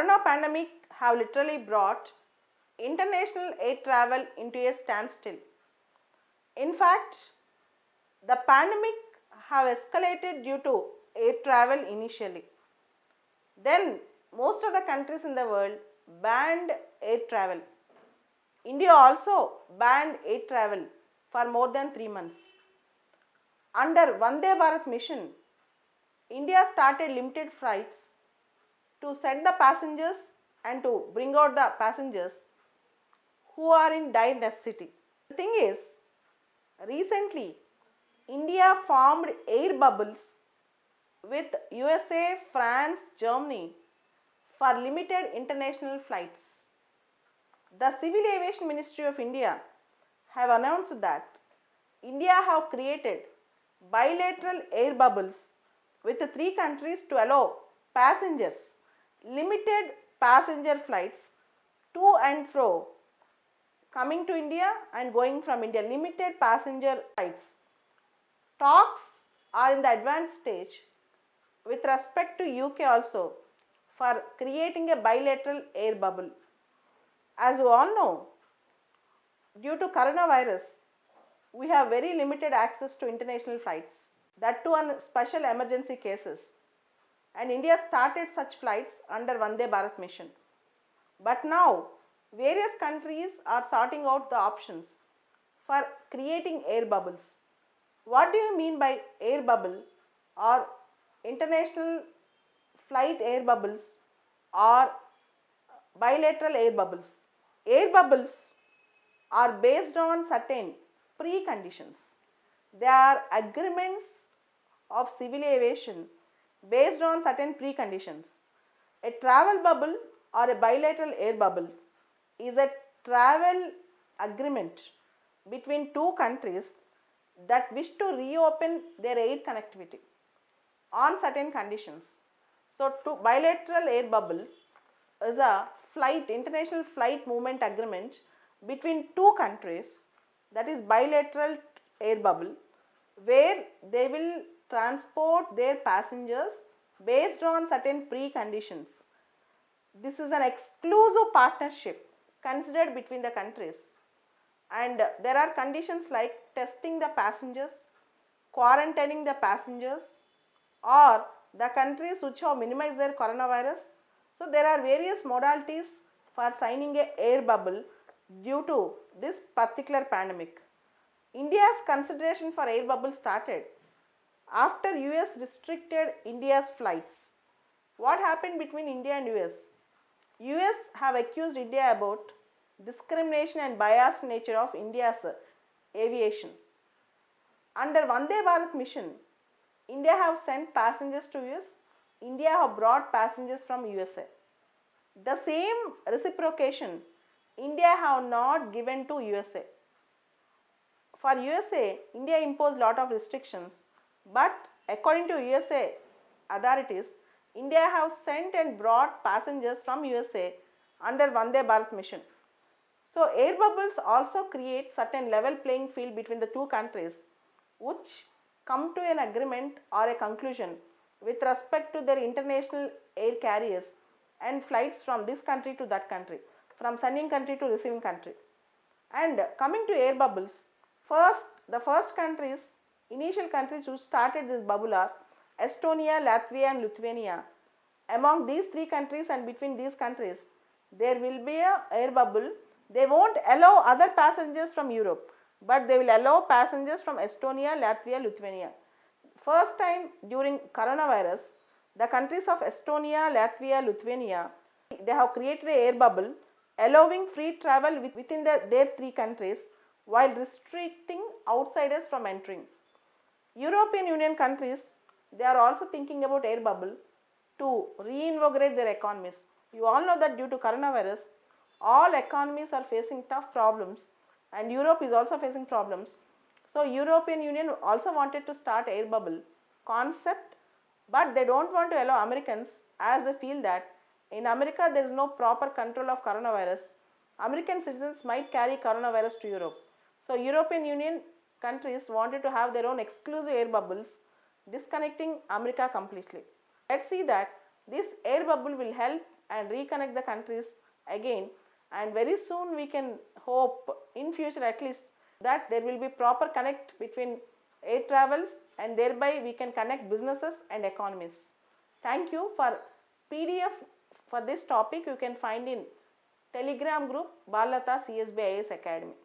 Corona pandemic have literally brought international air travel into a standstill. In fact, the pandemic have escalated due to air travel initially. Then most of the countries in the world banned air travel. India also banned air travel for more than 3 months. Under Vande Bharat mission, India started limited flights to set the passengers and to bring out the passengers who are in dire necessity. The thing is, recently India formed air bubbles with USA, France, Germany for limited international flights. The Civil Aviation Ministry of India have announced that India have created bilateral air bubbles with 3 countries to allow passengers limited passenger flights to and fro coming to India and going from India, limited passenger flights. Talks are in the advanced stage with respect to UK also for creating a bilateral air bubble. As you all know, due to coronavirus, we have very limited access to international flights, that too on special emergency cases, and India started such flights under Vande Bharat mission. But now various countries are sorting out the options for creating air bubbles. What do you mean by air bubble or international flight air bubbles or bilateral air bubbles? Air bubbles are based on certain preconditions. They are agreements of civil aviation based on certain preconditions. A travel bubble or a bilateral air bubble is a travel agreement between 2 countries that wish to reopen their air connectivity on certain conditions. So, bilateral air bubble is a international flight movement agreement between 2 countries, that is bilateral air bubble, where they will transport their passengers based on certain preconditions. This is an exclusive partnership considered between the countries, and there are conditions like testing the passengers, quarantining the passengers, or the countries which have minimized their coronavirus. So, there are various modalities for signing a air bubble due to this particular pandemic. India's consideration for air bubble started after US restricted India's flights. What happened between India and US? US have accused India about discrimination and biased nature of India's aviation. Under Vande Bharat mission, India have sent passengers to US, India have brought passengers from USA. The same reciprocation India have not given to USA. For USA, India imposed lot of restrictions, but according to USA authorities, India have sent and brought passengers from USA under Vande Bharat mission. So, air bubbles also create certain level playing field between the 2 countries, which come to an agreement or a conclusion with respect to their international air carriers and flights from this country to that country, from sending country to receiving country. And coming to air bubbles, the first countries, initial countries who started this bubble are Estonia, Latvia and Lithuania. Among these 3 countries and between these countries, there will be a air bubble. They won't allow other passengers from Europe, but they will allow passengers from Estonia, Latvia, Lithuania. First time during coronavirus, the countries of Estonia, Latvia, Lithuania, they have created an air bubble allowing free travel within their 3 countries while restricting outsiders from entering. European Union countries, they are also thinking about air bubble to reinvigorate their economies. You all know that due to coronavirus, all economies are facing tough problems and Europe is also facing problems. So, European Union also wanted to start air bubble concept, but they don't want to allow Americans, as they feel that in America there is no proper control of coronavirus. American citizens might carry coronavirus to Europe. So, European Union countries wanted to have their own exclusive air bubbles, disconnecting America completely. Let's see that this air bubble will help and reconnect the countries again, and very soon we can hope in future at least that there will be proper connect between air travels, and thereby we can connect businesses and economies. Thank you. For PDF for this topic you can find in Telegram group Balata CSB IAS Academy.